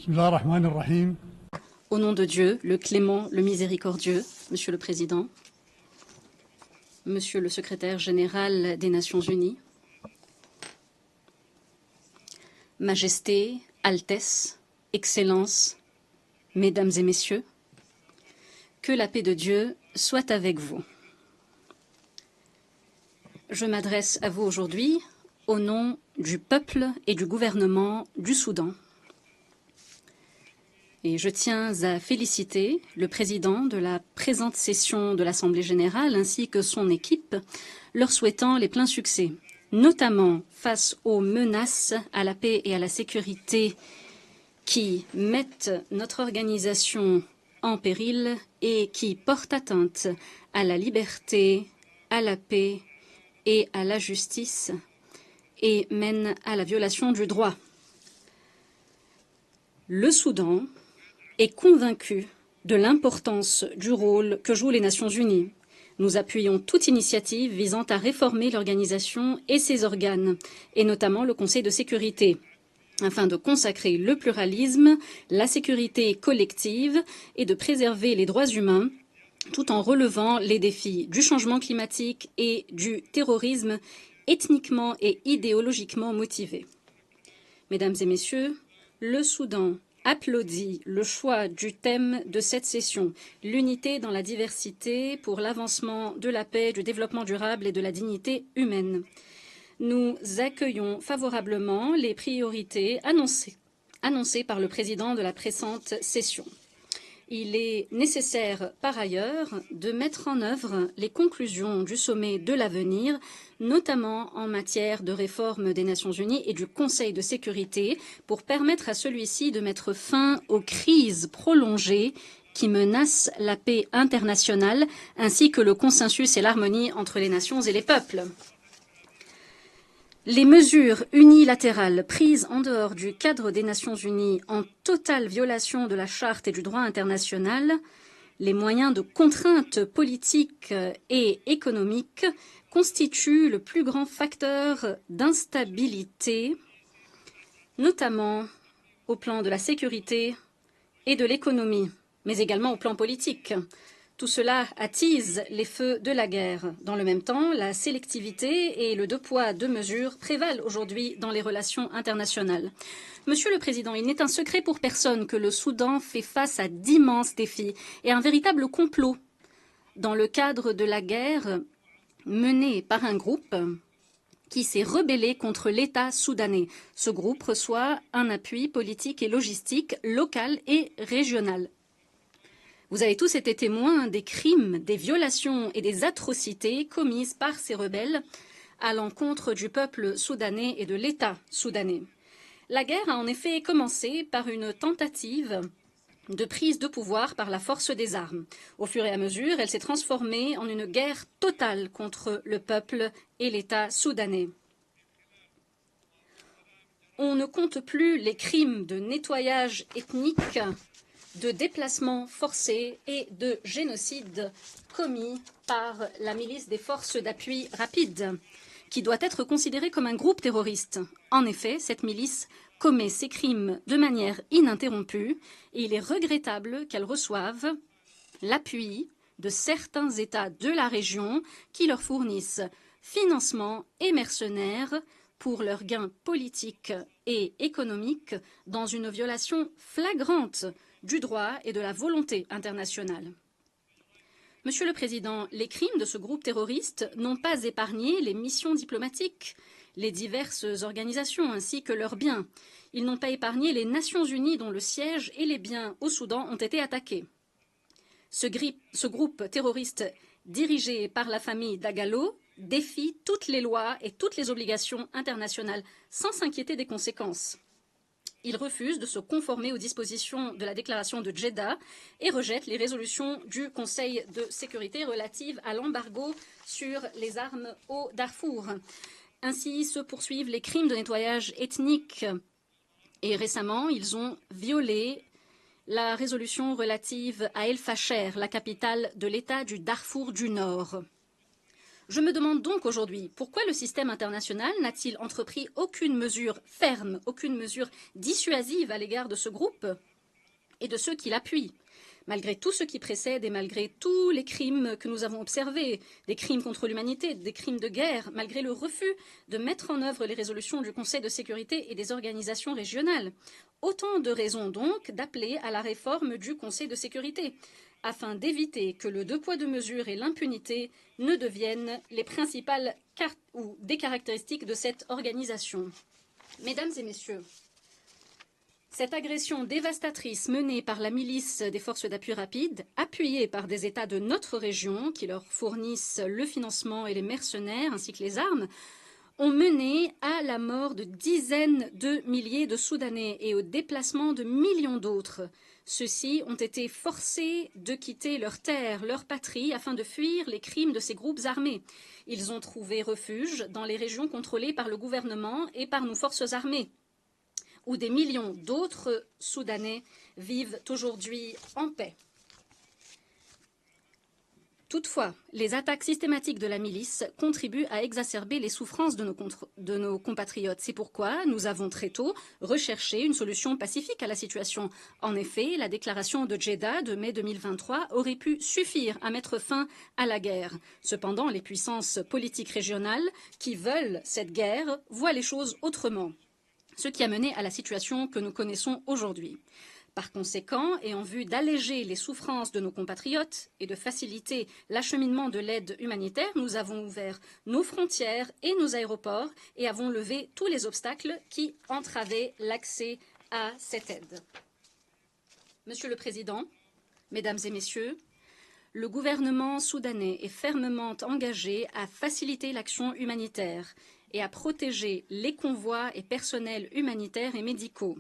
Bismillah ar-Rahman ar-Rahim. Au nom de Dieu, le clément, le miséricordieux, Monsieur le Président, Monsieur le Secrétaire général des Nations Unies, Majesté, Altesse, Excellence, Mesdames et Messieurs, que la paix de Dieu soit avec vous. Je m'adresse à vous aujourd'hui au nom du peuple et du gouvernement du Soudan. Et je tiens à féliciter le président de la présente session de l'Assemblée générale ainsi que son équipe, leur souhaitant les pleins succès, notamment face aux menaces à la paix et à la sécurité qui mettent notre organisation en péril et qui portent atteinte à la liberté, à la paix et à la justice et mènent à la violation du droit. Le Soudan est convaincu de l'importance du rôle que jouent les Nations unies. Nous appuyons toute initiative visant à réformer l'organisation et ses organes, et notamment le Conseil de sécurité, afin de consacrer le pluralisme, la sécurité collective et de préserver les droits humains, tout en relevant les défis du changement climatique et du terrorisme ethniquement et idéologiquement motivé. Mesdames et Messieurs, le Soudan applaudit le choix du thème de cette session, l'unité dans la diversité pour l'avancement de la paix, du développement durable et de la dignité humaine. Nous accueillons favorablement les priorités annoncées par le président de la présente session. Il est nécessaire, par ailleurs, de mettre en œuvre les conclusions du sommet de l'avenir, notamment en matière de réforme des Nations unies et du Conseil de sécurité, pour permettre à celui-ci de mettre fin aux crises prolongées qui menacent la paix internationale, ainsi que le consensus et l'harmonie entre les nations et les peuples. Les mesures unilatérales prises en dehors du cadre des Nations unies en totale violation de la Charte et du droit international, les moyens de contrainte politique et économique constituent le plus grand facteur d'instabilité, notamment au plan de la sécurité et de l'économie, mais également au plan politique. Tout cela attise les feux de la guerre. Dans le même temps, la sélectivité et le deux poids, deux mesures prévalent aujourd'hui dans les relations internationales. Monsieur le Président, il n'est un secret pour personne que le Soudan fait face à d'immenses défis et un véritable complot dans le cadre de la guerre menée par un groupe qui s'est rebellé contre l'État soudanais. Ce groupe reçoit un appui politique et logistique local et régional. Vous avez tous été témoins des crimes, des violations et des atrocités commises par ces rebelles à l'encontre du peuple soudanais et de l'État soudanais. La guerre a en effet commencé par une tentative de prise de pouvoir par la force des armes. Au fur et à mesure, elle s'est transformée en une guerre totale contre le peuple et l'État soudanais. On ne compte plus les crimes de nettoyage ethnique, de déplacements forcés et de génocide commis par la milice des forces d'appui rapide, qui doit être considérée comme un groupe terroriste. En effet, cette milice commet ses crimes de manière ininterrompue et il est regrettable qu'elle reçoive l'appui de certains États de la région qui leur fournissent financement et mercenaires pour leurs gains politiques et économiques dans une violation flagrante du droit et de la volonté internationale. Monsieur le Président, les crimes de ce groupe terroriste n'ont pas épargné les missions diplomatiques, les diverses organisations ainsi que leurs biens. Ils n'ont pas épargné les Nations unies dont le siège et les biens au Soudan ont été attaqués. Ce groupe terroriste dirigé par la famille Dagalo défie toutes les lois et toutes les obligations internationales sans s'inquiéter des conséquences. Il refuse de se conformer aux dispositions de la déclaration de Djeddah et rejette les résolutions du Conseil de sécurité relatives à l'embargo sur les armes au Darfour. Ainsi se poursuivent les crimes de nettoyage ethnique. Et récemment, ils ont violé la résolution relative à El Fasher, la capitale de l'État du Darfour du Nord. Je me demande donc aujourd'hui pourquoi le système international n'a-t-il entrepris aucune mesure ferme, aucune mesure dissuasive à l'égard de ce groupe et de ceux qui l'appuient. Malgré tout ce qui précède et malgré tous les crimes que nous avons observés, des crimes contre l'humanité, des crimes de guerre, malgré le refus de mettre en œuvre les résolutions du Conseil de sécurité et des organisations régionales. Autant de raisons donc d'appeler à la réforme du Conseil de sécurité, afin d'éviter que le deux poids deux mesures et l'impunité ne deviennent les principales ou des caractéristiques de cette organisation. Mesdames et messieurs, cette agression dévastatrice menée par la milice des forces d'appui rapide, appuyée par des États de notre région qui leur fournissent le financement et les mercenaires ainsi que les armes, ont mené à la mort de dizaines de milliers de Soudanais et au déplacement de millions d'autres. Ceux-ci ont été forcés de quitter leur terre, leur patrie, afin de fuir les crimes de ces groupes armés. Ils ont trouvé refuge dans les régions contrôlées par le gouvernement et par nos forces armées, où des millions d'autres Soudanais vivent aujourd'hui en paix. Toutefois, les attaques systématiques de la milice contribuent à exacerber les souffrances de nos compatriotes. C'est pourquoi nous avons très tôt recherché une solution pacifique à la situation. En effet, la déclaration de Djeddah de mai 2023 aurait pu suffire à mettre fin à la guerre. Cependant, les puissances politiques régionales qui veulent cette guerre voient les choses autrement, ce qui a mené à la situation que nous connaissons aujourd'hui. Par conséquent, et en vue d'alléger les souffrances de nos compatriotes et de faciliter l'acheminement de l'aide humanitaire, nous avons ouvert nos frontières et nos aéroports et avons levé tous les obstacles qui entravaient l'accès à cette aide. Monsieur le Président, Mesdames et Messieurs, le gouvernement soudanais est fermement engagé à faciliter l'action humanitaire et à protéger les convois et personnels humanitaires et médicaux.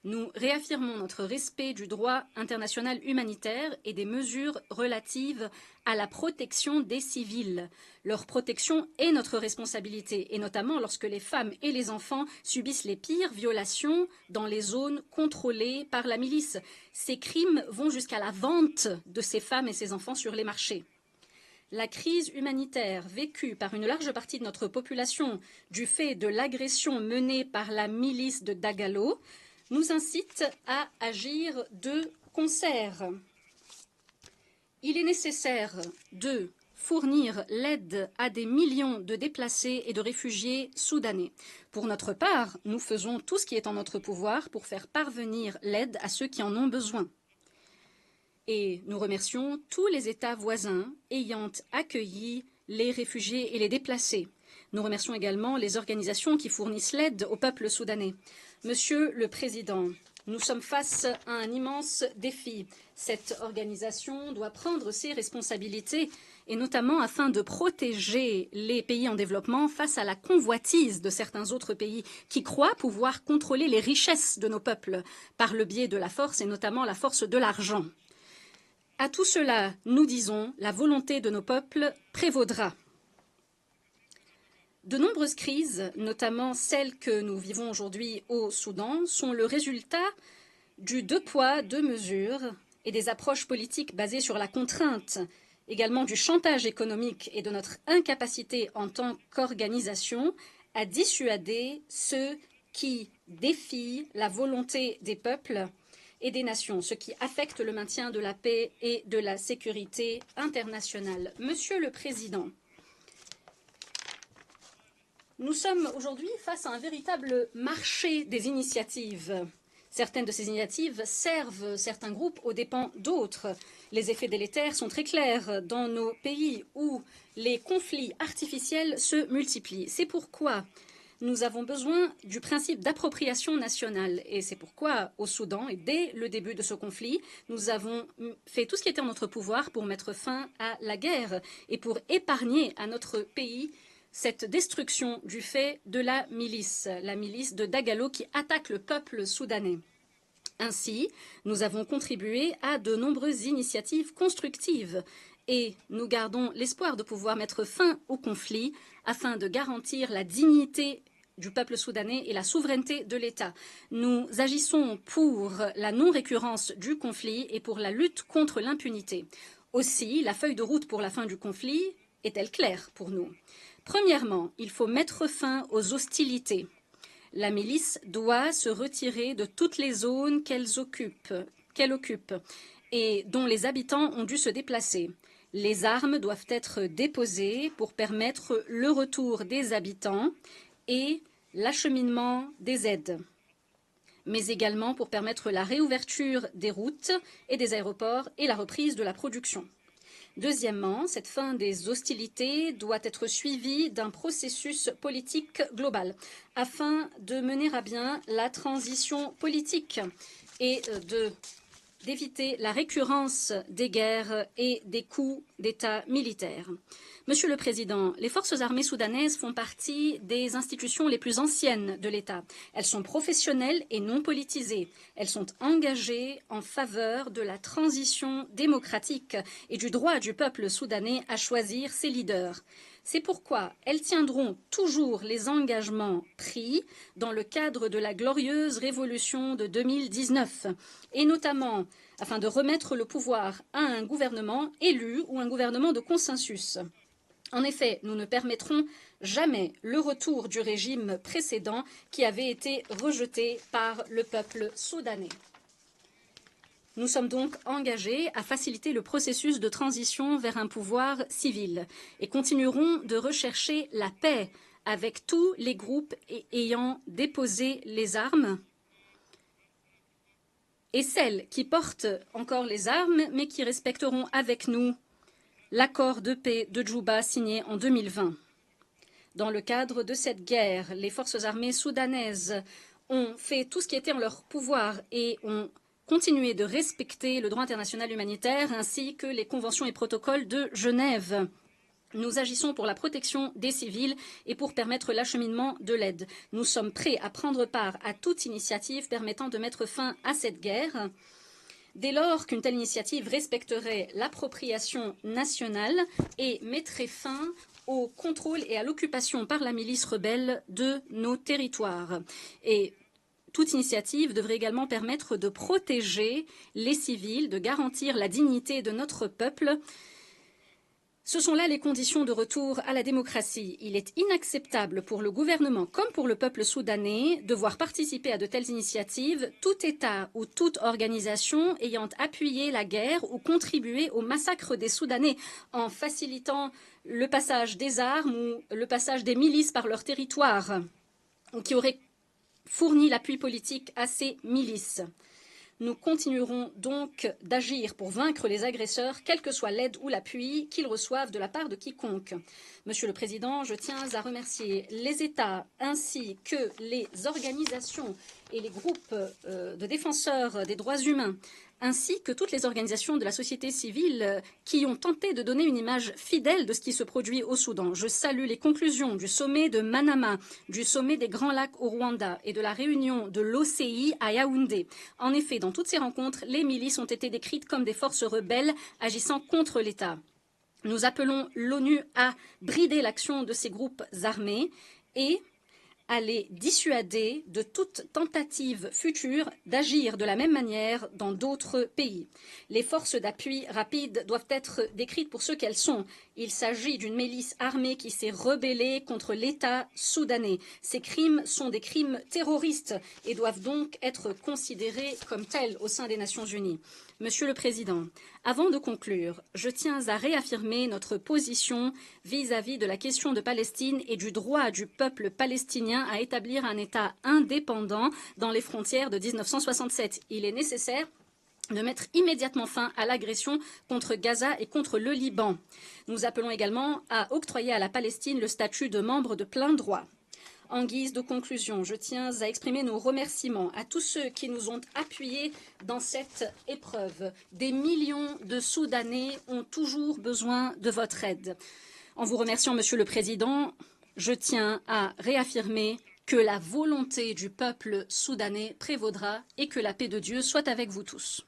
Nous réaffirmons notre respect du droit international humanitaire et des mesures relatives à la protection des civils. Leur protection est notre responsabilité, et notamment lorsque les femmes et les enfants subissent les pires violations dans les zones contrôlées par la milice. Ces crimes vont jusqu'à la vente de ces femmes et ces enfants sur les marchés. La crise humanitaire vécue par une large partie de notre population du fait de l'agression menée par la milice de Dagalo nous incite à agir de concert. Il est nécessaire de fournir l'aide à des millions de déplacés et de réfugiés soudanais. Pour notre part, nous faisons tout ce qui est en notre pouvoir pour faire parvenir l'aide à ceux qui en ont besoin. Et nous remercions tous les États voisins ayant accueilli les réfugiés et les déplacés. Nous remercions également les organisations qui fournissent l'aide au peuple soudanais. Monsieur le Président, nous sommes face à un immense défi. Cette organisation doit prendre ses responsabilités, et notamment afin de protéger les pays en développement face à la convoitise de certains autres pays qui croient pouvoir contrôler les richesses de nos peuples par le biais de la force, et notamment la force de l'argent. À tout cela, nous disons, la volonté de nos peuples prévaudra. De nombreuses crises, notamment celles que nous vivons aujourd'hui au Soudan, sont le résultat du deux poids, deux mesures et des approches politiques basées sur la contrainte, également du chantage économique et de notre incapacité en tant qu'organisation à dissuader ceux qui défient la volonté des peuples et des nations, ce qui affecte le maintien de la paix et de la sécurité internationale. Monsieur le Président, nous sommes aujourd'hui face à un véritable marché des initiatives. Certaines de ces initiatives servent certains groupes aux dépens d'autres. Les effets délétères sont très clairs dans nos pays où les conflits artificiels se multiplient. C'est pourquoi nous avons besoin du principe d'appropriation nationale. Et c'est pourquoi, au Soudan, et dès le début de ce conflit, nous avons fait tout ce qui était en notre pouvoir pour mettre fin à la guerre et pour épargner à notre pays cette destruction du fait de la milice de Dagalo qui attaque le peuple soudanais. Ainsi, nous avons contribué à de nombreuses initiatives constructives et nous gardons l'espoir de pouvoir mettre fin au conflit afin de garantir la dignité du peuple soudanais et la souveraineté de l'État. Nous agissons pour la non-récurrence du conflit et pour la lutte contre l'impunité. Aussi, la feuille de route pour la fin du conflit est-elle claire pour nous? Premièrement, il faut mettre fin aux hostilités. La milice doit se retirer de toutes les zones qu'elle occupe et dont les habitants ont dû se déplacer. Les armes doivent être déposées pour permettre le retour des habitants et l'acheminement des aides, mais également pour permettre la réouverture des routes et des aéroports et la reprise de la production. Deuxièmement, cette fin des hostilités doit être suivie d'un processus politique global afin de mener à bien la transition politique et d'éviter la récurrence des guerres et des coups d'État militaires. Monsieur le Président, les forces armées soudanaises font partie des institutions les plus anciennes de l'État. Elles sont professionnelles et non politisées. Elles sont engagées en faveur de la transition démocratique et du droit du peuple soudanais à choisir ses leaders. C'est pourquoi elles tiendront toujours les engagements pris dans le cadre de la glorieuse révolution de 2019, et notamment afin de remettre le pouvoir à un gouvernement élu ou un gouvernement de consensus. En effet, nous ne permettrons jamais le retour du régime précédent qui avait été rejeté par le peuple soudanais. Nous sommes donc engagés à faciliter le processus de transition vers un pouvoir civil et continuerons de rechercher la paix avec tous les groupes ayant déposé les armes et celles qui portent encore les armes mais qui respecteront avec nous l'accord de paix de Djouba signé en 2020. Dans le cadre de cette guerre, les forces armées soudanaises ont fait tout ce qui était en leur pouvoir et ont continué de respecter le droit international humanitaire ainsi que les conventions et protocoles de Genève. Nous agissons pour la protection des civils et pour permettre l'acheminement de l'aide. Nous sommes prêts à prendre part à toute initiative permettant de mettre fin à cette guerre, dès lors qu'une telle initiative respecterait l'appropriation nationale et mettrait fin au contrôle et à l'occupation par la milice rebelle de nos territoires. Et toute initiative devrait également permettre de protéger les civils, de garantir la dignité de notre peuple. Ce sont là les conditions de retour à la démocratie. Il est inacceptable pour le gouvernement comme pour le peuple soudanais de voir participer à de telles initiatives tout État ou toute organisation ayant appuyé la guerre ou contribué au massacre des Soudanais en facilitant le passage des armes ou le passage des milices par leur territoire, ou qui aurait fourni l'appui politique à ces milices. Nous continuerons donc d'agir pour vaincre les agresseurs, quelle que soit l'aide ou l'appui qu'ils reçoivent de la part de quiconque. Monsieur le Président, je tiens à remercier les États ainsi que les organisations et les groupes de défenseurs des droits humains, ainsi que toutes les organisations de la société civile qui ont tenté de donner une image fidèle de ce qui se produit au Soudan. Je salue les conclusions du sommet de Manama, du sommet des Grands Lacs au Rwanda et de la réunion de l'OCI à Yaoundé. En effet, dans toutes ces rencontres, les milices ont été décrites comme des forces rebelles agissant contre l'État. Nous appelons l'ONU à brider l'action de ces groupes armés et à les dissuader de toute tentative future d'agir de la même manière dans d'autres pays. Les forces d'appui rapide doivent être décrites pour ce qu'elles sont. Il s'agit d'une milice armée qui s'est rebellée contre l'État soudanais. Ces crimes sont des crimes terroristes et doivent donc être considérés comme tels au sein des Nations Unies. Monsieur le Président, avant de conclure, je tiens à réaffirmer notre position vis-à-vis de la question de Palestine et du droit du peuple palestinien à établir un État indépendant dans les frontières de 1967. Il est nécessaire de mettre immédiatement fin à l'agression contre Gaza et contre le Liban. Nous appelons également à octroyer à la Palestine le statut de membre de plein droit. En guise de conclusion, je tiens à exprimer nos remerciements à tous ceux qui nous ont appuyés dans cette épreuve. Des millions de Soudanais ont toujours besoin de votre aide. En vous remerciant, Monsieur le Président, je tiens à réaffirmer que la volonté du peuple soudanais prévaudra et que la paix de Dieu soit avec vous tous.